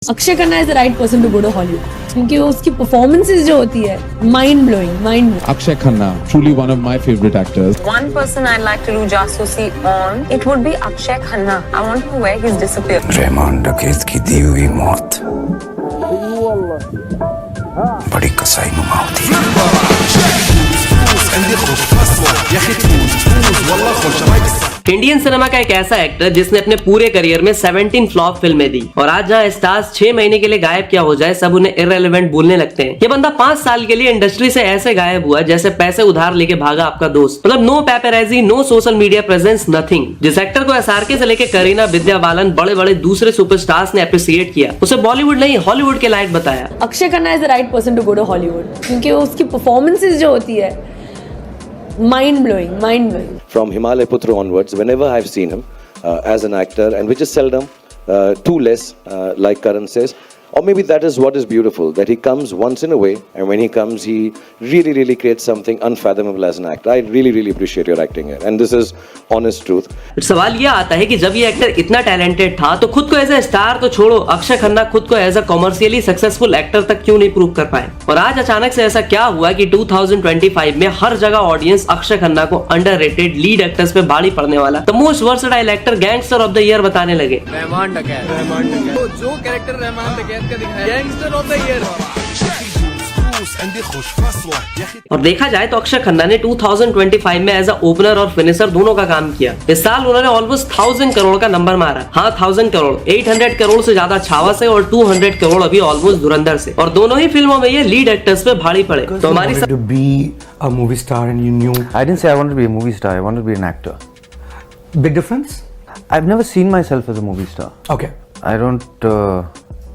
Akshay Khanna is the right person to go to Hollywood क्योंकि उसकी performances जो होती है mind blowing. Akshay Khanna, truly one of my favorite actors. One person I'd like to do jasusi on, it would be Akshay Khanna. I want to know where he's disappeared. Rahman डकैत की दी हुई मौत बड़ी कसाईनुमा होती है। इंडियन सिनेमा का एक ऐसा एक्टर जिसने अपने पूरे करियर में 17 फ्लॉप फिल्में दी और आज जहां स्टार्स 6 महीने के लिए गायब क्या हो जाए सब उन्हें इररिलेवेंट बोलने लगते हैं। ये बंदा 5 साल के लिए इंडस्ट्री से ऐसे गायब हुआ जैसे पैसे उधार लेके भागा आपका दोस्त। मतलब no paparazzi, no social media presence, nothing. जिस एक्टर को एसआरके से लेके करीना, विद्या बालन, बड़े बड़े दूसरे सुपरस्टार्स ने अप्रिशिएट किया, उसे बॉलीवुड नहीं हॉलीवुड के लायक बताया। Akshay Khanna is the right person to go to Hollywood क्योंकि उसकी परफॉर्मेंसेस जो होती है mind blowing. From Himalaya Putra onwards, whenever I've seen him as an actor, and which is seldom, too less, like Karan says, or maybe that is what is beautiful, that he comes once in a way, and when he comes, he really creates something unfathomable as an actor. I really appreciate your acting here, and this is honest truth. सवाल ये आता है कि जब ये actor इतना talented था तो खुद को एज ए स्टार तो छोड़ो, अक्षय खन्ना खुद को as a commercially successful actor तक क्यों नहीं प्रूव कर पाए। और आज अचानक से ऐसा क्या हुआ कि 2025 में हर जगह ऑडियंस अक्षय खन्ना को अंडररेटेड लीड एक्टर्स पे बाड़ी पड़ने वाला the most versatile actor, gangster of the year बताने लगे। रहमान डकैत तो जो कैरेक्टर रहमान डकैत का दिखाया, गैंगस्टर ऑफ द ईयर। और देखा जाए तो अक्षय खन्ना ने 2025 में एज अ ओपनर और फिनिशर दोनों का काम किया। इस साल उन्होंने ऑलमोस्ट 1000 करोड़ का नंबर मारा। हाँ, 1000 करोड़, 800 करोड़ से ज्यादा छावा से और 200 करोड़ अभी ऑलमोस्ट धुरंधर से। और दोनों ही फिल्मों में ये लीड एक्टर्स पे भारी पड़े। तो हमारी to be a movie star and you knew. I didn't say I wanted to be a movie star. I wanted to be an actor. Big difference? I've never seen myself as a movie star. Okay. I don't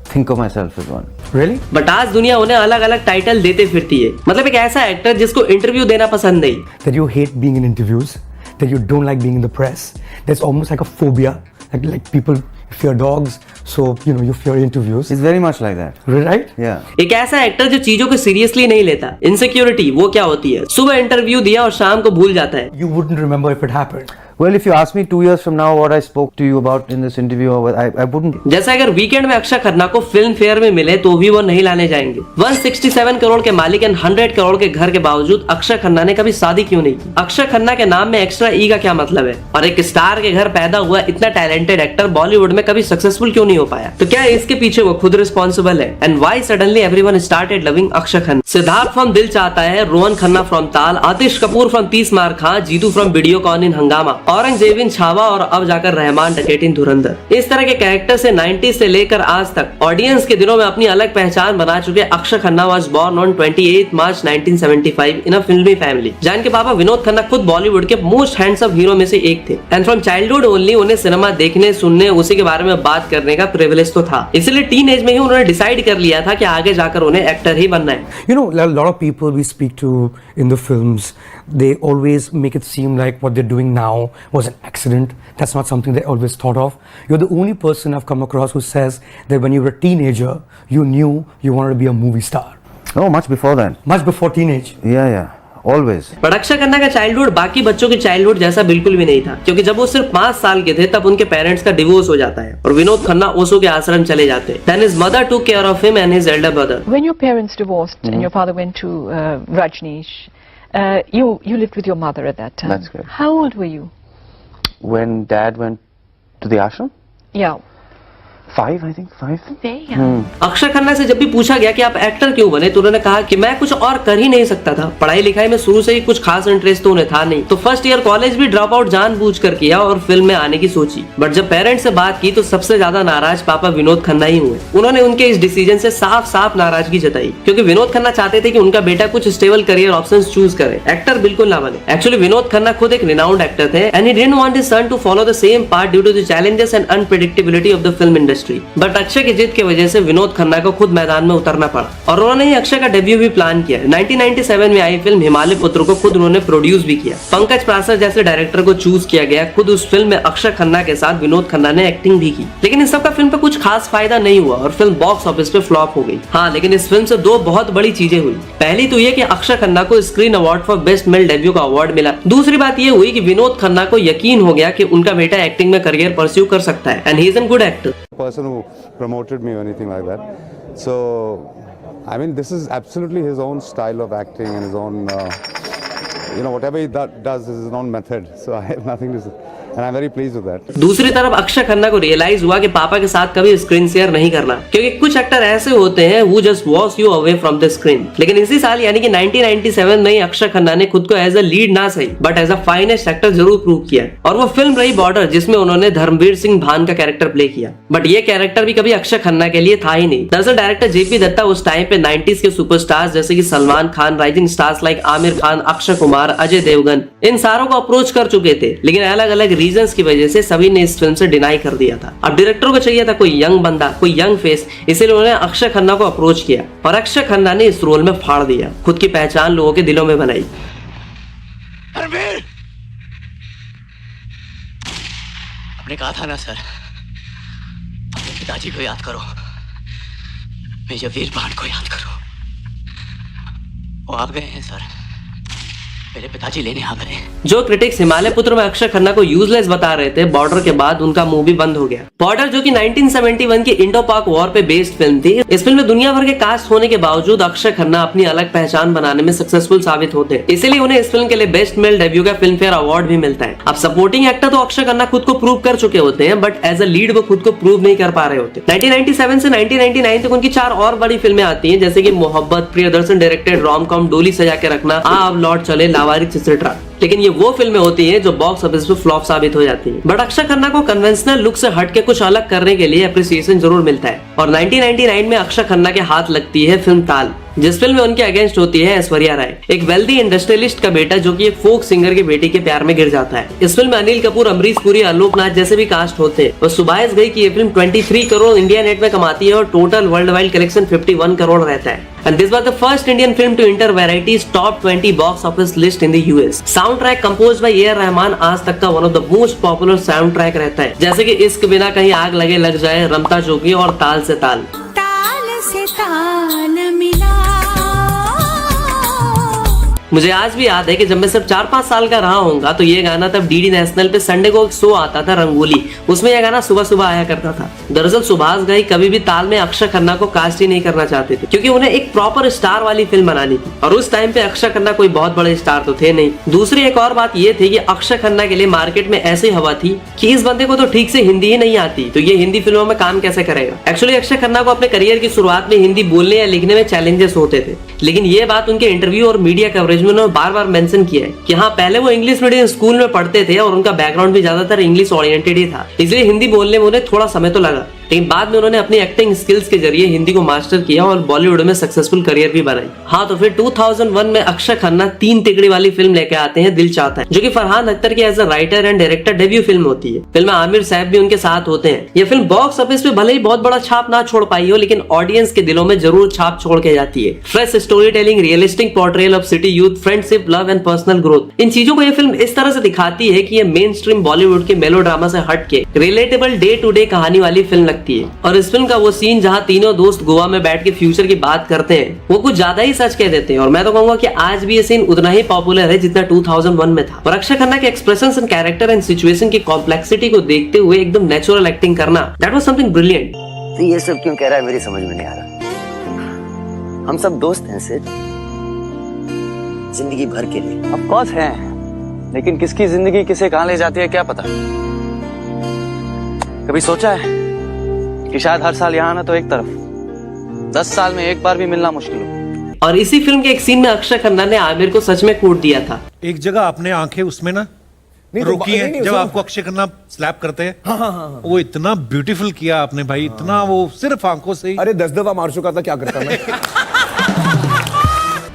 think of myself as one. Really? But आज दुनिया उन्हें अलग अलग title देते फिरती है। मतलब एक ऐसा एक्टर जिसको इंटरव्यू देना पसंद नहीं, That you hate being in interviews, that you don't like being in the press. There's almost like a phobia, like people fear dogs, so you fear interviews. It's very much like that. Right? Yeah. एक ऐसा actor जो चीजों को seriously नहीं लेता। Insecurity वो क्या होती है, सुबह इंटरव्यू दिया और शाम को भूल जाता है। You wouldn't remember if it happened. Well, if you ask me 2 years from now what I spoke to you about in this interview, I wouldn't. जैसे अगर वीकेंड में अक्षय खन्ना को फिल्म फेयर में मिले तो भी वो नहीं लाने जाएंगे। 167 करोड़ के मालिक एंड 100 करोड़ के घर के बावजूद अक्षय खन्ना ने कभी शादी क्यों नहीं की? अक्षय खन्ना के नाम में एक्स्ट्रा ई का क्या मतलब है? और एक स्टार के घर पैदा हुआ इतना टैलेंटेड एक्टर बॉलीवुड में कभी सक्सेसफुल क्यों नहीं हो पाया? तो क्या इसके पीछे वो खुद रिस्पॉन्सिबल है? And why suddenly everyone started loving Akshay Khanna? Siddharth from दिल चाहता है, रोहन खन्ना फ्रॉम ताल, आतिश कपूर फ्रॉम 30 मार खां, जीतू फ्रॉम वीडियोकॉन इन हंगामा, औरंगजेब इन छावा और अब जाकर रहमान डकैत इन धुरंधर। इस तरह के कैरेक्टर से 90s से लेकर आज तक ऑडियंस के दिलों में अपनी अलग पहचान बना चुके Akshay Khanna was born on 28 March 1975 in a फिल्मी फैमिली, जहाँ के पापा विनोद खन्ना खुद बॉलीवुड के मोस्ट हैंडसम हीरो में से एक थे। एंड फ्रॉम चाइल्डहुड ओनली उन्हें सिनेमा देखने, सुनने, उसी के बारे में बात करने का प्रिविलेज तो था। इसलिए टीन एज में ही उन्होंने डिसाइड कर लिया था कि आगे जाकर उन्हें एक्टर ही बनना है। You know, a lot of people we speak to in the films, they always make it seem like what they're doing now was an accident. That's not something they always thought of. You're the only person I've come across who says that when you were a teenager, you knew you wanted to be a movie star. No, much before that. Much before teenage. Yeah. Always. पर अक्षय खन्ना का childhood बाकी बच्चों की childhood जैसा बिल्कुल भी नहीं था, क्योंकि जब वो सिर्फ 5 साल के थे तब उनके पेरेंट्स का डिवोर्स हो जाता है और विनोद खन्ना ओशो के आश्रम चले जाते हैं। Then his mother took care of him and his elder brother. When your parents divorced and your father went to Rajneesh, you lived with your mother at that time. That's correct. How old were you? When Dad went to the ashram? Yeah. 5, I think. 5. Very young. Akshay Khanna से जब भी पूछा गया कि आप actor क्यों बने तो उन्होंने कहा कि मैं कुछ और कर ही नहीं सकता था। पढ़ाई लिखाई में शुरू से ही कुछ खास इंटरेस्ट तो उन्हें था नहीं, तो फर्स्ट ईयर कॉलेज भी ड्रॉप आउट जानबूझकर किया और फिल्म में आने की सोची। बट जब पेरेंट्स से बात की तो सबसे ज्यादा नाराज पापा विनोद खन्ना ही हुए। उन्होंने उनके इस डिसीजन से साफ नाराजगी जताई, क्योंकि विनोद खन्ना चाहते थे कि उनका बेटा कुछ स्टेबल करियर ऑप्शंस चूज करे, एक्टर बिल्कुल ना बने। एक्चुअली विनोद खन्ना खुद एक रिनाउंड एक्टर थे and he didn't want his son to follow the same path due to the challenges and unpredictability of the film industry. But Akshay की जिद की वजह से विनोद खन्ना को खुद मैदान में उतरना पड़ा और उन्होंने ही अक्षय का डेब्यू भी प्लान किया। 1997 में आई फिल्म हिमालय पुत्र को खुद उन्होंने प्रोड्यूस भी किया। पंकज प्रासर जैसे डायरेक्टर को चूज किया गया। खुद उस फिल्म में अक्षय खन्ना के साथ विनोद खन्ना ने एक्टिंग भी की, लेकिन इस सब का फिल्म पे कुछ खास फायदा नहीं हुआ और फिल्म बॉक्स ऑफिस पे फ्लॉप हो गई। हाँ, लेकिन इस फिल्म से 2 बहुत बड़ी चीजें हुई। पहली तो ये कि अक्षय खन्ना को screen award for best male debut का अवार्ड मिला। दूसरी बात ये हुई कि विनोद खन्ना को यकीन हो गया कि उनका बेटा एक्टिंग में करियर परस्यू कर सकता है and he is an good actor. person who promoted me or anything like that. So, I mean, this is absolutely his own style of acting and his own, whatever he does is his own method. So I have nothing to say. And I'm very pleased with that. दूसरी तरफ अक्षय खन्ना को realise हुआ कि पापा के साथ कभी screen share नहीं करना, क्योंकि कुछ एक्टर ऐसे होते हैं who just wash you away from the screen. लेकिन इसी साल यानी कि 1997 में अक्षय खन्ना ने खुद को एज अ लीड ना सही but as a finest actor जरूर प्रूव किया, और वो फिल्म रही बॉर्डर, जिसमें उन्होंने धर्मवीर सिंह भान का कैरेक्टर प्ले किया। बट ये कैरेक्टर भी कभी अक्षय खन्ना के लिए था ही नहीं। दरअसल डायरेक्टर जेपी दत्ता उस टाइम पे 90s के सुपरस्टार्स जैसे कि Salman Khan, rising stars like Aamir Khan, Akshay Kumar, Ajay Devgan, इन सारों को अप्रोच कर चुके थे, लेकिन अलग अलग रीजंस की वजह से सभी ने इस फिल्म से डिनाई कर दिया था। अब डायरेक्टर को चाहिए था कोई यंग बंदा, कोई यंग फेस, इसीलिए उन्होंने अक्षय खन्ना को अप्रोच किया और अक्षय खन्ना ने इस रोल में फाड़ दिया, खुद की पहचान लोगों के दिलों में बनाई। आपने कहा था ना सर, अपने पिताजी को याद करो, मेजर वीर भान को याद करो। वो आ गए हैं सर, मेरे पिताजी लेने आ गए। जो क्रिटिक्स हिमालय पुत्र में अक्षय खन्ना को यूजलेस बता रहे थे, बॉर्डर के बाद उनका मुंह भी बंद हो गया। बॉर्डर जो कि 1971 की इंडो पाक वॉर पे बेस्ड फिल्म थी, इस फिल्म में दुनिया भर के कास्ट होने के बावजूद अक्षय खन्ना अपनी अलग पहचान बनाने में सक्सेसफुल साबित होते हैं, इसीलिए उन्हें इस फिल्म के लिए बेस्ट मेल डेब्यू का फिल्म फेयर अवार्ड भी मिलता है। अब सपोर्टिंग एक्टर तो अक्षय खन्ना खुद को प्रूव कर चुके होते हैं, बट एज अ लीड वो खुद को प्रूव नहीं कर पा रहे होते। 1997 से 1999 तक उनकी 4 और बड़ी फिल्में आती हैं, जैसे कि मोहब्बत, प्रियदर्शन डायरेक्टेड रॉम कॉम डोली सजा के रखना, अब लौट चले, लावारिस एक्सेट्रा। लेकिन ये वो फिल्में होती हैं जो बॉक्स ऑफिस पे फ्लॉप साबित हो जाती हैं। बट अक्षय खन्ना को कन्वेंशनल लुक से हट के कुछ अलग करने के लिए अप्रिसिएशन जरूर मिलता है, और 1999 में अक्षय खन्ना के हाथ लगती है फिल्म ताल, जिस फिल्म में उनके अगेंस्ट होती है ऐश्वर्या राय, एक वेल्दी इंडस्ट्रियलिस्ट का बेटा जो कि एक फोक सिंगर की बेटी के प्यार में गिर जाता है। इस फिल्म में अनिल कपूर, अमरीश पुरी, आलोक नाथ जैसे भी कास्ट होते हैं। और सुबाइस गई की ये फिल्म 23 करोड़ इंडिया नेट में कमाती है और total world wide collection 51 crore रहता है। And this was the first Indian film to enter Variety's top 20 box office list in the US. Soundtrack composed by A.R. Rahman आज तक का one of the most popular soundtrack रहता है, जैसे कि इश्क बिना कहीं आग लगे लग जाए, रमता जोगी और ताल से ताल। ताल से ताल मिला। मुझे आज भी याद है कि जब मैं सिर्फ 4-5 साल का रहा होऊंगा तो ये गाना तब डीडी नेशनल पे संडे को एक शो आता था रंगोली, उसमें यह गाना सुबह सुबह आया करता था। दरअसल सुभाष घई कभी भी ताल में अक्षय खन्ना को कास्ट ही नहीं करना चाहते थे, क्योंकि उन्हें एक प्रॉपर स्टार वाली फिल्म बनानी थी, और उस टाइम पे अक्षय खन्ना कोई बहुत बड़े स्टार तो थे नहीं। दूसरी एक और बात ये थी कि अक्षय खन्ना के लिए मार्केट में ऐसी हवा थी कि इस बंदे को तो ठीक से हिंदी ही नहीं आती, तो ये हिंदी फिल्मों में काम कैसे करेगा। एक्चुअली अक्षय खन्ना को अपने करियर की शुरुआत में हिंदी बोलने या लिखने में चैलेंजेस होते थे, लेकिन ये बात उनके इंटरव्यू और मीडिया कवरेज में उन्होंने बार बार मेंशन किया है कि हाँ, पहले वो इंग्लिश मीडियम स्कूल में पढ़ते थे और उनका बैकग्राउंड भी ज्यादातर इंग्लिश ओरिएंटेड ही था, इसलिए हिंदी बोलने में उन्हें थोड़ा समय तो लगा, लेकिन बाद में उन्होंने अपनी एक्टिंग स्किल्स के जरिए हिंदी को मास्टर किया और बॉलीवुड में सक्सेसफुल करियर भी बनाई। हाँ, तो फिर 2001 में अक्षय खन्ना 3 तिकड़ी वाली फिल्म लेके आते हैं दिल चाहता है, जो कि फरहान अख्तर की as a writer and director debut film होती है। फिल्म में आमिर साहब भी उनके साथ होते हैं। ये फिल्म बॉक्स ऑफिस पे भले ही बहुत बड़ा छाप ना छोड़ पाई हो, लेकिन ऑडियंस के दिलों में जरूर छाप छोड़ के जाती है। Fresh story telling, realistic portrayal of city youth, friendship, love and personal growth, इन चीजों को ये फिल्म इस तरह से दिखाती है कि ये मेन स्ट्रीम बॉलीवुड के मेलोड्रामा से हट के रिलेटेबल डे टू डे कहानी वाली फिल्म लगती है। और इस फिल्म का वो सीन जहाँ तीनों दोस्त गोवा में बैठ के फ्यूचर की बात करते हैं, वो कुछ ज्यादा ही सच कह देते हैं, और मैं तो कहूंगा कि आज भी ये सीन उतना ही पॉपुलर है जितना 2001 में था। और अक्षय खन्ना के expressions and character and situation की कॉम्प्लेक्सिटी को देखते हुए एकदम नेचुरल एक्टिंग करना, दैट वाज समथिंग ब्रिलियंट। तो ये सब क्यों कह रहा है, मेरी समझ में नहीं आ रहा। हम सब दोस्त हैं सिर्फ जिंदगी भर के लिए। ऑफ कोर्स हैं, लेकिन किसकी जिंदगी किसे कहां ले जाती है क्या पता। कभी सोचा है कि शायद हर साल यहाँ आना तो एक तरफ, 10 साल में एक बार भी मिलना मुश्किल हो। और इसी फिल्म के एक सीन में अक्षय खन्ना ने आमिर को सच में कूट दिया था। एक जगह आपने आंखें उसमें ना रोकी है, जब आपको अक्षय खन्ना स्लैप करते हैं। हाँ। वो इतना ब्यूटीफुल किया आपने भाई, इतना वो सिर्फ आंखों से ही। अरे 10 दफा मार चुका था, क्या करता मैं।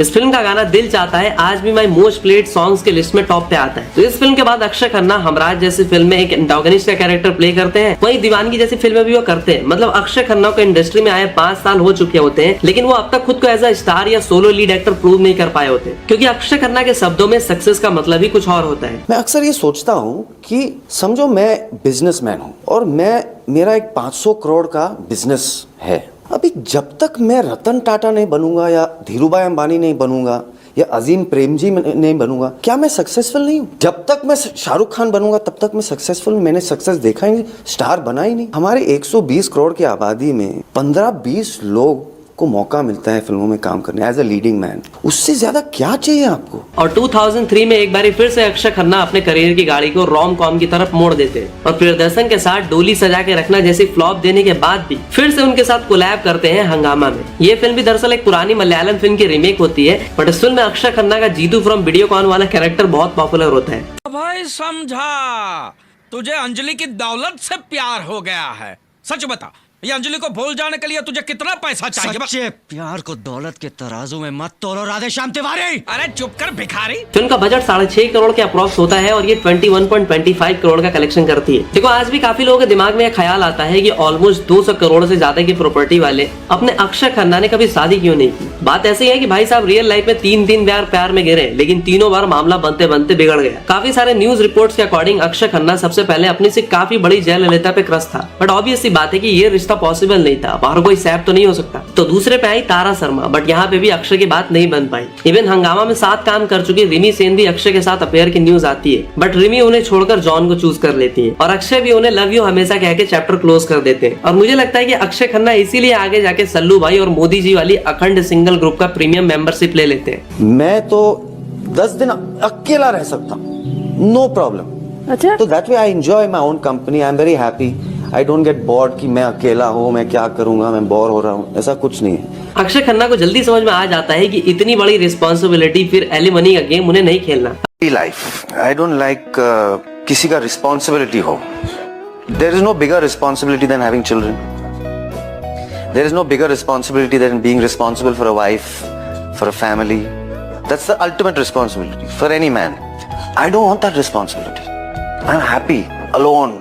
इस फिल्म का गाना दिल चाहता है आज भी माई मोस्ट प्लेड सॉन्ग्स के लिस्ट में टॉप पे आता है। तो इस फिल्म के बाद अक्षय खन्ना हमराज जैसी फिल्म में एक एंटागोनिस्ट का कैरेक्टर प्ले करते हैं, वहीं दीवानगी जैसी फिल्में भी वो करते हैं। मतलब अक्षय खन्ना को इंडस्ट्री में आए 5 साल हो चुके होते हैं, लेकिन वो अब तक खुद को एज अ स्टार या सोलो लीड एक्टर प्रूव नहीं कर पाए होते, क्योंकि अक्षय खन्ना के शब्दों में सक्सेस का मतलब ही कुछ और होता है। मैं अक्सर ये सोचता हूँ कि समझो मैं बिजनेसमैन हूँ और मेरा एक 500 करोड़ का बिजनेस है। अभी जब तक मैं रतन टाटा नहीं बनूंगा या धीरूभाई अंबानी नहीं बनूंगा या अजीम प्रेमजी नहीं बनूंगा, क्या मैं सक्सेसफुल नहीं हूँ? जब तक मैं शाहरुख खान बनूंगा तब तक मैं सक्सेसफुल, मैंने सक्सेस देखा ही नहीं, स्टार बना ही नहीं। हमारे 120 करोड़ की आबादी में 15-20 लोग को मौका मिलता है फिल्मों में काम करने एज अ लीडिंग मैन, उससे ज्यादा क्या चाहिए आपको? और 2003 में एक बार फिर से अक्षय खन्ना अपने करियर की गाड़ी को रोम कॉम की तरफ मोड़ देते हैं और प्रियदर्शन के साथ डोली सजा के रखना जैसी फ्लॉप देने के बाद भी फिर से उनके साथ कोलैब करते हैं हंगामा में। ये फिल्म भी दरअसल एक पुरानी मलयालम फिल्म की रीमेक होती है, बट इस फिल्म में अक्षय खन्ना का जीतू फ्रॉम वीडियोकॉन वाला कैरेक्टर बहुत पॉपुलर होता है। भाई समझा, तुझे अंजलि की दौलत से प्यार हो गया है, सच बता, ये अंजलि को भूल जाने के लिए तुझे कितना पैसा चाहिए? सच्चे प्यार को दौलत के तराजू में मत तोलो राधेश्याम तिवारी। अरे चुप कर भिखारी। फिल्म का बजट 6.5 करोड़ के अप्रॉक्स होता है और ये 21.25 करोड़ का कलेक्शन करती है। देखो आज भी काफी लोगों के दिमाग में यह ख्याल आता है कि ऑलमोस्ट 200 करोड़ से ज्यादा की प्रॉपर्टी वाले अपने अक्षय खन्ना ने कभी शादी क्यों नहीं की। बात ऐसी है कि भाई साहब रियल लाइफ में 3 बार प्यार में गिरे, लेकिन तीनों बार मामला बनते बनते बिगड़ गया। काफी सारे न्यूज रिपोर्ट्स के अकॉर्डिंग अक्षय खन्ना सबसे पहले अपनी से काफी बड़ी जयललिता पे क्रश था, बट ऑब्वियस सी बात है कि ये रिश्ता पॉसिबल नहीं था, बाहर कोई सैप तो नहीं हो सकता। तो दूसरे पे आई तारा शर्मा, बट यहाँ पे भी अक्षय की बात नहीं बन पाई। इवन हंगामा में साथ काम कर चुकी रिमी सेन भी अक्षय के साथ अफेयर की न्यूज आती है, बट रिमी उन्हें छोड़कर जॉन को चूज कर लेती है और अक्षय भी उन्हें लव यू हमेशा कह के चैप्टर क्लोज कर देते हैं। और मुझे लगता है कि अक्षय खन्ना इसीलिए आगे जाके सल्लू भाई और मोदी जी वाली अखंड सिंगल ग्रुप का प्रीमियम मेंबरशिप ले लेते हैं। मैं तो 10 दिन अकेला रह सकता हूँ, नो प्रॉब्लम। अच्छा, तो that way I enjoy my own company, I am very happy, I don't get bored कि मैं अकेला हूँ, मैं क्या करूंगा, मैं बोर हो रहा हूँ, ऐसा कुछ नहीं है। अक्षय खन्ना को जल्दी समझ में आ जाता है कि इतनी बड़ी रिस्पॉन्सिबिलिटी फिर एलिमनी का गेम उन्हें नहीं खेलना। लाइफ आई डोंट लाइक किसी का रिस्पॉन्सिबिलिटी हो। There is no bigger responsibility than having children, there is no bigger responsibility than being responsible for a wife, for a family. That's the ultimate responsibility for any man. I don't want that responsibility, I am happy alone,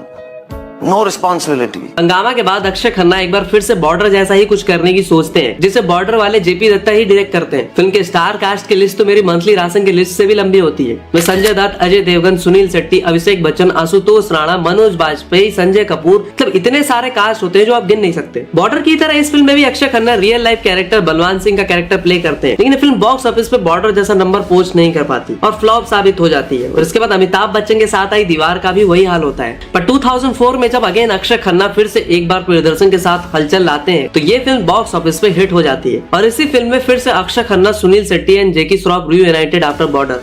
no responsibility. Hungama के बाद अक्षय खन्ना एक बार फिर से border जैसा ही कुछ करने की सोचते हैं, जिसे बॉर्डर वाले जेपी दत्ता ही डायरेक्ट करते हैं। फिल्म के स्टार कास्ट की लिस्ट तो मेरी मंथली राशन की लिस्ट से भी लंबी होती है। मैं संजय दत्त, अजय देवगन, सुनील शेट्टी, अभिषेक बच्चन, आशुतोष राणा, मनोज बाजपेयी, संजय कपूर, मतलब इतने सारे कास्ट होते हैं जो आप गिन नहीं सकते। बॉर्डर की तरह इस फिल्म में भी Akshay Khanna real life character Balwan Singh का कैरेक्टर प्ले करते हैं, लेकिन फिल्म बॉक्स ऑफिस पे बॉर्डर जैसा नंबर पोस्ट नहीं कर पाती और फ्लॉप साबित हो जाती है। और इसके बाद अमिताभ बच्चन के साथ आई दीवार का भी वही हाल होता है। पर 2004 में जब अगेन अक्षय खन्ना फिर से एक बार प्रियदर्शन के साथ हलचल लाते हैं तो ये फिल्म बॉक्स ऑफिस पे हिट हो जाती है। और इसी फिल्म में फिर से Akshay Khanna, Sunil Shetty and Jackie Shroff reunited after border.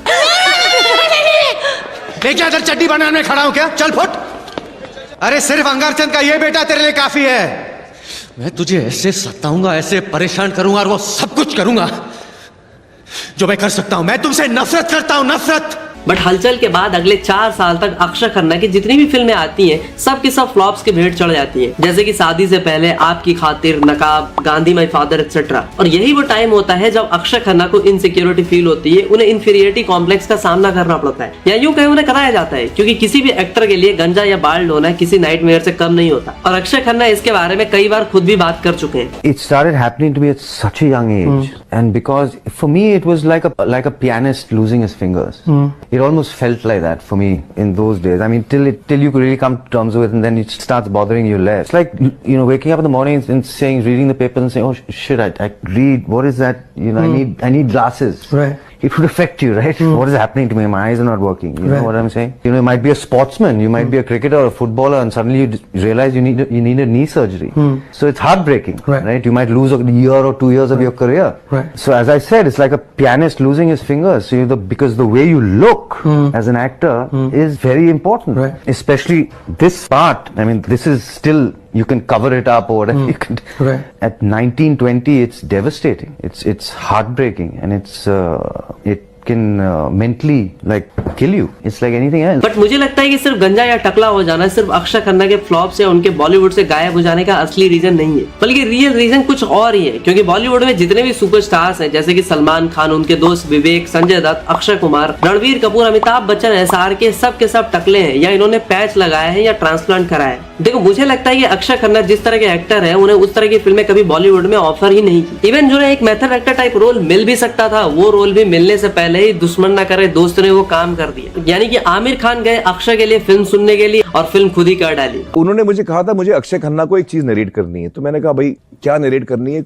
क्या इधर चड्डी बनाने खड़ा हूं क्या? चल फुट। अरे सिर्फ अंगारचंद का ये बेटा तेरे लिए काफी है। मैं तुझे ऐसे सताऊंगा, ऐसे परेशान करूंगा और वो सब कुछ करूंगा जो मैं कर सकता हूं। मैं तुमसे नफरत करता हूं, नफरत। बट हलचल के बाद अगले 4 साल तक अक्षय खन्ना की जितनी भी फिल्में आती हैं सब की सब फ्लॉप्स की भेंट चढ़ जाती है, जैसे कि शादी से पहले, आपकी खातिर, नकाब, गांधी माई फादर एक्सेट्रा। और यही वो टाइम होता है जब अक्षय खन्ना को इनसिक्योरिटी फील होती है, उन्हें इंफीरियरिटी कॉम्प्लेक्स का सामना करना पड़ता है, या यूं कहीं उन्हें कराया जाता है, क्योंकि किसी भी एक्टर के लिए गंजा या बाल होना किसी नाइटमेयर से कम नहीं होता। और अक्षय खन्ना इसके बारे में कई बार खुद भी बात कर चुके हैं। It started happening to me at such a young age, and because for me it was like a pianist losing his fingers. It almost felt like that for me in those days. I mean, till you could really come to terms with it, and then it starts bothering you less. It's like, you know, waking up in the morning and reading the papers and saying, oh shit, I read, what is that? You know, I need glasses. Right. It would affect you, right? What is happening to me? My eyes are not working. You know what I'm saying? You know, you might be a sportsman, you might be a cricketer or a footballer, and suddenly you realize you need a knee surgery. So it's heartbreaking, right? You might lose a year or 2 years of your career. Right. So as I said, it's like a pianist losing his fingers. So because the way you look as an actor is very important. Right. Especially this part. I mean, this is still, you can cover it up or whatever you can. Right. At 19, 20, it's devastating. It's heartbreaking, and it can mentally like kill you. It's like anything else. But मुझे लगता है कि सिर्फ गंजा या टकला हो जाना सिर्फ अक्षय खन्ना के फ्लॉप से उनके बॉलीवुड से गायब हो जाने का असली रीजन नहीं है, बल्कि रियल रीजन कुछ और ही है। क्योंकि बॉलीवुड में जितने भी सुपरस्टार्स हैं, जैसे कि सलमान खान, उनके दोस्त विवेक, संजय दत्त, अक्षय कुमार, रणवीर कपूर, अमिताभ बच्चन, एसआर के सब टकले हैं, या इन्होंने पैच लगाया है या ट्रांसप्लांट कराया है। देखो मुझे लगता है कि अक्षय खन्ना जिस तरह के एक्टर है, उन्हें उस तरह की फिल्में कभी बॉलीवुड में ऑफर ही नहीं की। इवन जो एक मेथड एक्टर टाइप रोल मिल भी सकता था, वो रोल भी मिलने से पहले ही दुश्मन ना करे दोस्त ने वो काम कर दिया। यानी कि आमिर खान गए अक्षय के लिए फिल्म सुनने के लिए और फिल्म खुद ही कर डाली। उन्होंने मुझे कहा था मुझे अक्षय खन्ना को एक चीज नरेट करनी है, तो मैंने कहा भाई क्या नरेट करनी है?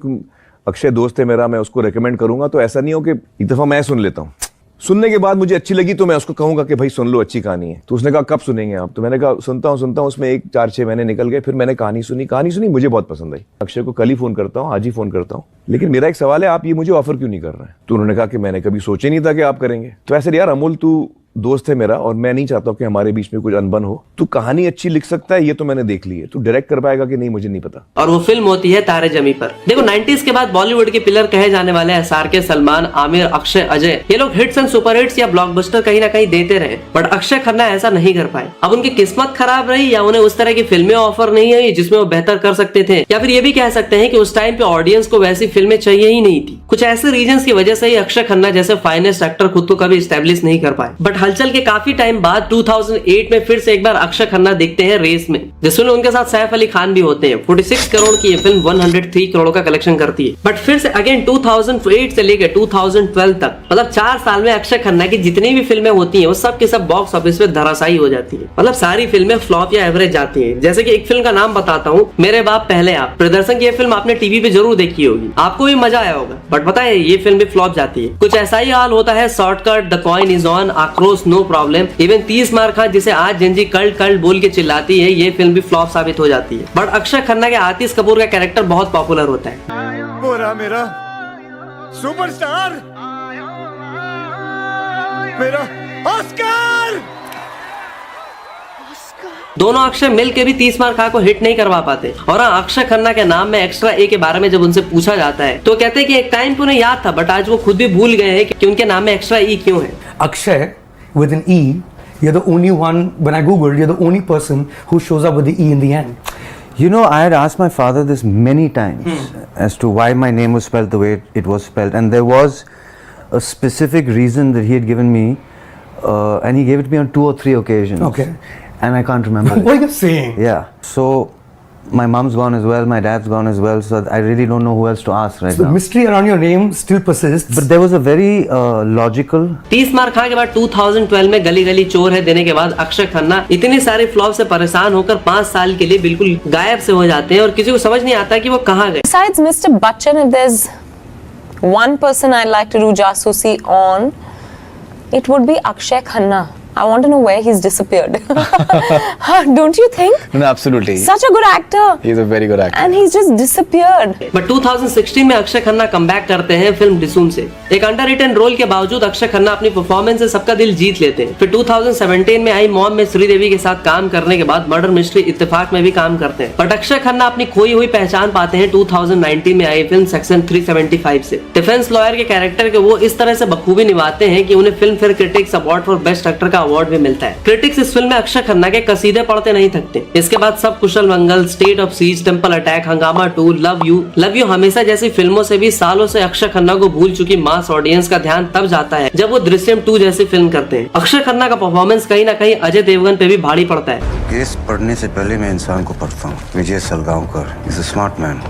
अक्षय दोस्त है मेरा, मैं उसको रेकमेंड करूंगा तो ऐसा नहीं हो कि एक दफा मैं सुन लेता हूँ, सुनने के बाद मुझे अच्छी लगी तो मैं उसको कहूंगा कि भाई सुन लो, अच्छी कहानी है। तो उसने कहा कब सुनेंगे आप? तो मैंने कहा सुनता हूँ। उसमें 4-6 महीने निकल गए, फिर मैंने कहानी सुनी, मुझे बहुत पसंद आई। अक्षय को कल ही फोन करता हूँ, आज ही फोन करता हूँ, लेकिन मेरा एक सवाल है, आप ये मुझे ऑफर क्यों नहीं कर रहे हैं? तो उन्होंने कहा कि मैंने कभी सोचे नहीं था कि आप करेंगे। तो ऐसे यार अमोल, तू दोस्त है मेरा और मैं नहीं चाहता हूं कि हमारे बीच में कुछ अनबन हो। तू कहानी अच्छी लिख सकता है, ये तो मैंने देख ली है, तू डायरेक्ट कर पाएगा कि नहीं मुझे नहीं पता। और वो फिल्म होती है तारे जमी पर। देखो 90s के बाद बॉलीवुड के पिलर कहे जाने वाले SRK, सलमान, आमिर, अक्षय, अजय, ये लोग हिट्स एंड सुपर हिट्स या ब्लॉकबस्टर कहीं ना कहीं देते रहे, बट अक्षय खन्ना ऐसा नहीं कर पाए। अब उनकी किस्मत खराब रही या उन्हें उस तरह की फिल्में ऑफर नहीं आई जिसमें वो बेहतर कर सकते थे, या फिर ये भी कह सकते हैं कि उस टाइम पे ऑडियंस को वैसी फिल्में चाहिए ही नहीं थी। कुछ ऐसे रीजंस की वजह से ही अक्षय खन्ना जैसे फाइनेस्ट एक्टर खुद को कभी स्टैब्लिश नहीं कर पाए। बट हलचल के काफी टाइम बाद 2008 में फिर से एक बार अक्षय खन्ना दिखते हैं रेस में, जिसमें उनके साथ सैफ अली खान भी होते हैं। 46 करोड़ की ये फिल्म 103 करोड़ का कलेक्शन करती है। बट फिर से अगेन 2008 से लेकर 2012 तक, मतलब 4 साल में अक्षय खन्ना की जितनी भी फिल्में होती हैं वो सब के सब बॉक्स ऑफिस पे धराशायी हो जाती है। मतलब सारी फिल्में फ्लॉप या एवरेज जाती हैं। जैसे कि एक फिल्म का नाम बताता हूँ, मेरे बाप पहले आप। प्रदर्शन की ये फिल्म आपने टीवी पे जरूर देखी होगी, आपको भी मजा आया होगा, बट पता है ये फिल्म भी फ्लॉप जाती है। कुछ ऐसा ही हाल होता है shortcut, the coin is on, आक्रोश, नो प्रॉब्लम, इवन 30 मार खा जिसे आज जेंजी कल्ट बोल के चिल्लाती है, ये फिल्म भी फ्लॉप साबित हो जाती है। बट अक्षय खन्ना के आतिश कपूर का कैरेक्टर बहुत पॉपुलर होता है। बोरा मेरा सुपरस्टार, मेरा ऑस्कर। दोनों अक्षय मिल के भी 30 मार खा को हिट नहीं करवा पाते। और हाँ, अक्षय खन्ना के नाम में एक्स्ट्रा ए के बारे में जब उनसे पूछा जाता है तो कहते हैं कि एक टाइम पे उन्हें याद था, बट आज वो खुद भी भूल गए हैं कि उनके नाम में एक्स्ट्रा ई क्यों है। Akshay with an E, you're the only one, when I googled, you're the only person who shows up with the E in the end. You know, I had asked my father this many times as to why my name was spelled the way it was spelled, and there was a specific reason that he had given me, and he gave it to me on 2 or 3 occasions. Okay. And I can't remember. What are you saying? Yeah. So my mom's gone as well, my dad's gone as well, so I really don't know who else to ask right So now. the mystery around your name still persists. But there was a very logical. 30 मार खा के बाद 2012 में गली गली चोर है देने के बाद अक्षय खन्ना इतनी सारी फ्लॉप से परेशान होकर 5 साल के लिए बिल्कुल गायब से हो जाते हैं और किसी को समझ नहीं आता कि वो कहाँ गए। Besides Mr. Bachchan, if there's one person I'd like to do jasusi on, it would be Akshay Khanna. I want to know where he's disappeared. Don't you think? No, absolutely. Such a good actor. He's a very good actor. And he's just disappeared. But 2016 में Akshay Khanna comeback करते हैं film डिसूम से। एक underrated role के बावजूद अक्षय खन्ना अपनी performance से सबका दिल जीत लेते हैं। फिर 2017 में आई मॉम में श्रीदेवी के साथ काम करने के बाद मर्डर मिस्ट्री इत्तेफाक में भी काम करते हैं। बट अक्षय खन्ना अपनी खोई हुई पहचान पाते हैं 2019 में आई फिल्म सेक्शन 375 से। डिफेंस लॉयर के कैरेक्टर के वो इस तरह से बखूबी निभाते हैं कि उन्हें film fair critics award for best actor का अवार्ड भी मिलता है। क्रिटिक्स इस फिल्म में अक्षय खन्ना के कसीदे पढ़ते नहीं थकते। इसके बाद सब Kushal Mangal, state of siege, temple attack, Hungama 2, love you हमेशा जैसी फिल्मों से भी सालों से अक्षय खन्ना को भूल चुकी मास ऑडियंस का ध्यान तब जाता है जब वो दृश्यम 2 जैसी फिल्म करते हैं। अक्षय खन्ना का परफॉर्मेंस कहीं ना कहीं अजय देवगन पे भी भारी पड़ता है। केस पढ़ने से पहले मैं इंसान को पढ़ता हूँ। Vijay Salgaonkar is a smart man.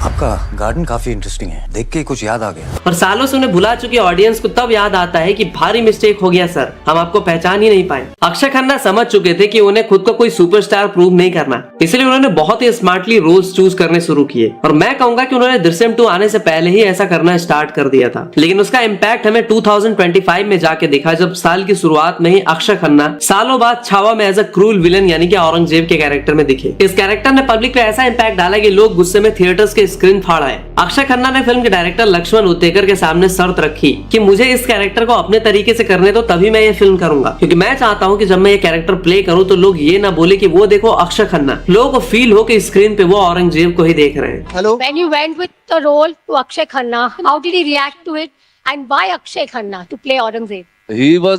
आपका गार्डन काफी इंटरेस्टिंग है, देख के कुछ याद आ गया। और सालों से उन्हें भुला चुकी ऑडियंस को तब याद आता है कि भारी मिस्टेक हो गया सर, हम आपको पहचान ही नहीं पाए। अक्षय खन्ना समझ चुके थे कि उन्हें खुद को कोई सुपरस्टार प्रूव नहीं करना, इसलिए उन्होंने बहुत ही स्मार्टली रोल्स चूज करने शुरू किए। और मैं कहूंगा कि उन्होंने दृश्यम 2 आने से पहले ही ऐसा करना स्टार्ट कर दिया था, लेकिन उसका इम्पैक्ट हमें 2025 में जाके दिखा, जब साल की शुरुआत में ही अक्षय खन्ना सालों बाद छावा में एज अ क्रूल विलन यानी कि औरंगजेब के कैरेक्टर में दिखे। इस कैरेक्टर ने पब्लिक पे ऐसा इम्पैक्ट डाला कि लोग गुस्से में थिएटर्स के स्क्रीन फाड़ा है। अक्षय खन्ना ने फिल्म के डायरेक्टर लक्ष्मण उतेकर के सामने शर्त रखी कि मुझे इस कैरेक्टर को अपने तरीके से करने दो, तभी मैं ये फिल्म करूंगा, क्योंकि मैं चाहता हूं कि जब मैं ये कैरेक्टर प्ले करूं तो लोग ये ना बोले कि वो देखो अक्षय खन्ना, लोगों को फील हो कि स्क्रीन पे वो औरंगजेब को ही देख रहे हैं। Hello, when you went with the role to Akshay Khanna, how did he react to it and why Akshay Khanna to play Aurangzeb?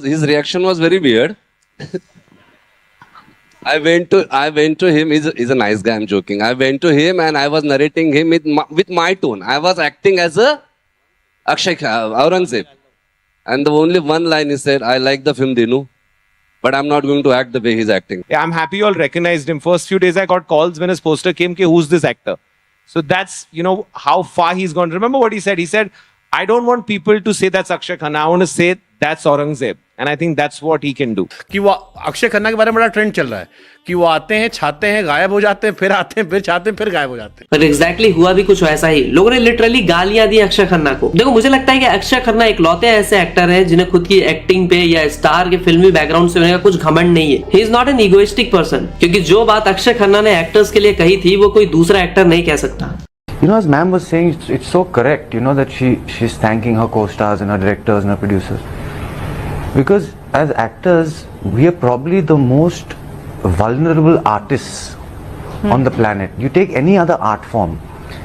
His reaction was very weird. I went to him. He's a nice guy. I'm joking. I went to him and I was narrating him with my tone. I was acting as a Aurangzeb, and the only one line he said, "I like the film Dinu, but I'm not going to act the way he's acting." Yeah, I'm happy you all recognized him. First few days I got calls when his poster came, "Ki who's this actor?" So that's, you know, how far he's gone. Remember what he said? He said, "I don't want people to say that's Akshay Khanna. I want to say That's Aurangzeb. And I think that's what he can do. कि वो अक्षय खन्ना के बारे में बड़ा trend चल रहा है कि वो आते हैं, छाते हैं, गायब हो जाते हैं, फिर आते हैं, फिर छाते हैं, फिर गायब हो जाते हैं। पर एग्जैक्टली हुआ भी कुछ वैसा ही। लोगों ने लिटरली गालियां दी अक्षय खन्ना को। देखो मुझे लगता है कि अक्षय खन्ना इकलौते ऐसे एक्टर हैं जिन्हें खुद की एक्टिंग पे या स्टार के फिल्मी बैकग्राउंड से होने का कुछ घमंड नहीं है। He is not an egoistic person, क्योंकि जो बात अक्षय खन्ना ने एक्टर्स के लिए कही थी वो कोई दूसरा एक्टर नहीं कह सकता। You know, as ma'am was saying, it's so correct, you know, that she's thanking her co-stars and her directors and her producers. Because as actors, we are probably the most vulnerable artists on the planet. You take any other art form,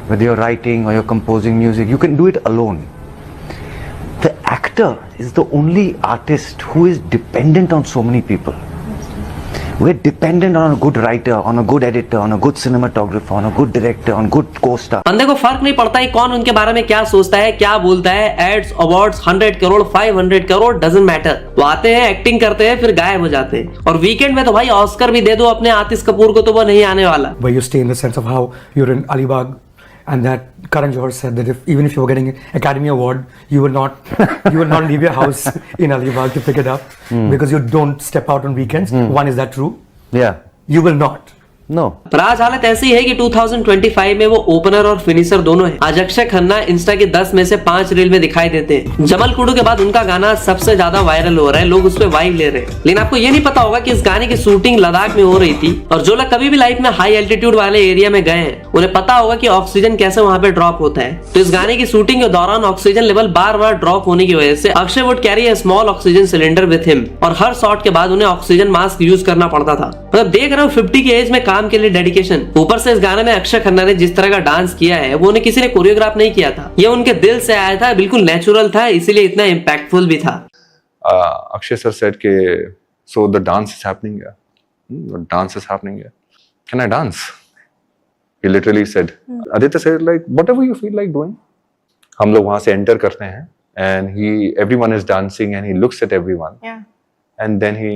whether you're writing or you're composing music, you can do it alone. The actor is the only artist who is dependent on so many people. We're dependent on a good writer, on a good editor, on a good cinematographer, on a good director, on good co-star. बंदे को फर्क नहीं पड़ता है कौन उनके बारे में क्या सोचता है, क्या बोलता है। Ads, awards, 100 crore, 500 crore, doesn't matter. वो आते हैं, एक्टिंग करते हैं, फिर गायब हो जाते हैं। और वीकेंड में तो भाई ऑस्कर भी दे दो अपने आतिश कपूर को, तो वो नहीं आने वाला। Where you stay in the sense of how you're in Alibag, and that Karan Johar said that even if you were getting an Academy Award, you would not leave your house in Alibag to pick it up because you don't step out on weekends. One, is that true? Yeah. You will not. No. पर आज हालत ऐसी है कि 2025 में वो opener और finisher दोनों हैं। आज अक्षय खन्ना इंस्टा के 10 में से 5 रील में दिखाई देते हैं। जमल कुडू के बाद उनका गाना सबसे ज्यादा वायरल हो रहा है, लोग उस पर वाइब ले रहे हैं। लेकिन आपको ये नहीं पता होगा कि इस गाने की शूटिंग लद्दाख में हो रही थी। और जो लोग कभी भी लाइफ में हाई एल्टीट्यूड वाले एरिया में गए हैं, उन्हें पता होगा कि ऑक्सीजन कैसे वहां पे ड्रॉप होता है। तो इस गाने की शूटिंग के दौरान ऑक्सीजन लेवल बार बार ड्रॉप होने की वजह से Akshay would carry a small oxygen cylinder with him, और हर शॉट के बाद उन्हें ऑक्सीजन मास्क यूज करना पड़ता था। मतलब देख रहे हो 50 की एज में काम के लिए डेडिकेशन। ऊपर से इस गाने में अक्षय खन्ना ने जिस तरह का डांस किया है वो उन्हें किसी ने कोरियोग्राफ नहीं किया था, ये उनके दिल से आया था, बिल्कुल नेचुरल था, इसीलिए इतना इम्पैक्टफुल भी था। Akshay sir said ke, so the dance is happening here. The dance is happening here. Can I dance? He literally said. Aditya said like whatever you feel like doing. हम लोग वहाँ से enter करते हैं and everyone is dancing and he looks at everyone. Yeah. And then he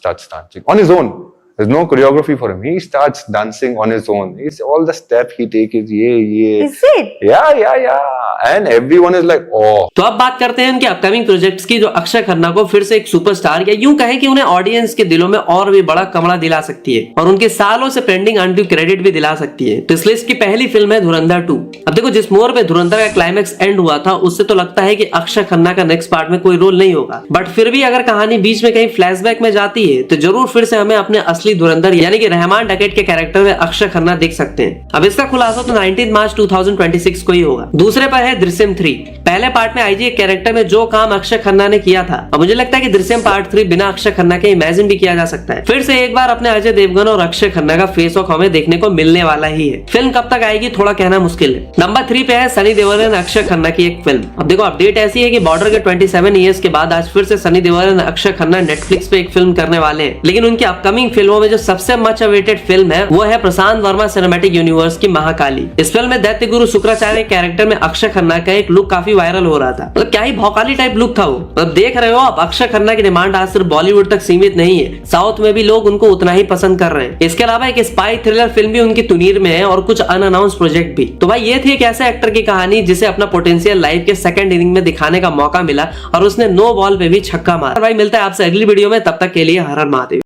starts dancing on his own. There's no choreography for him. He starts dancing on his own. It's all the step he takes is ये. Is it? Yeah. And everyone is like, oh. तो अब बात करते हैं उनके upcoming projects की, जो अक्षय खन्ना को फिर से एक सुपरस्टार या यूं कहें कि उन्हें ऑडियंस के दिलों में और भी बड़ा कमरा दिला सकती है और उनके सालों से पेंडिंग अनड्यू क्रेडिट भी दिला सकती है। तो इस लिस्ट की पहली फिल्म है धुरंधर 2। अब देखो जिस मोड़ पे धुरंधर का क्लाइमैक्स एंड हुआ था उससे तो लगता है कि अक्षय खन्ना का नेक्स्ट पार्ट में कोई रोल नहीं होगा, बट फिर भी अगर कहानी बीच में कहीं फ्लैशबैक में जाती है तो जरूर फिर से हमें अपने असली धुरंधर यानी कि रहमान डकैत के कैरेक्टर में अक्षय खन्ना देख सकते हैं। अब इसका खुलासा तो 19 मार्च 2026 को ही होगा। दूसरे पर है दृश्यम 3। पहले पार्ट में आईजी के कैरेक्टर में जो काम अक्षय खन्ना ने किया था, अब मुझे लगता है कि दृश्यम पार्ट 3 बिना अक्षय खन्ना के इमेजिन भी किया जा सकता है। फिर से एक बार अपने अजय देवगन और अक्षय खन्ना का फेस ऑफ हमें देखने को मिलने वाला ही है। फिल्म कब तक आएगी थोड़ा कहना मुश्किल है। नंबर 3 पे है सनी देओल और अक्षय खन्ना की एक फिल्म। अब देखो अपडेट ऐसी है कि बॉर्डर के 27 ईयर्स के बाद आज फिर से सनी देओल और अक्षय खन्ना नेटफ्लिक्स पे एक फिल्म करने वाले हैं। लेकिन उनकी अपकमिंग फिल्मों में जो सबसे मच अवेटेड फिल्म है वो है प्रशांत वर्मा सिनेमैटिक यूनिवर्स की महाकाली। इस फिल्म में दैत्य गुरु शुक्राचार्य कैरेक्टर में अक्षय खन्ना का एक लुक काफी वायरल हो रहा था। मतलब क्या ही भौकाली टाइप लुक था वो। मतलब देख रहे हो अब अक्षय खन्ना की डिमांड आज सिर्फ बॉलीवुड तक सीमित नहीं है, साउथ में भी लोग उनको उतना ही पसंद कर रहे हैं। इसके अलावा एक स्पाई थ्रिलर फिल्म भी उनकी तुनीर में है और कुछ अनअनाउंस प्रोजेक्ट भी। तो भाई ये थी एक ऐसे एक्टर की कहानी जिसे अपना पोटेंशियल लाइफ के सेकंड इनिंग में दिखाने का मौका मिला और उसने नो बॉल पे भी छक्का मारा। भाई मिलता है आपसे अगली वीडियो में, तब तक के लिए हर हर महादेव।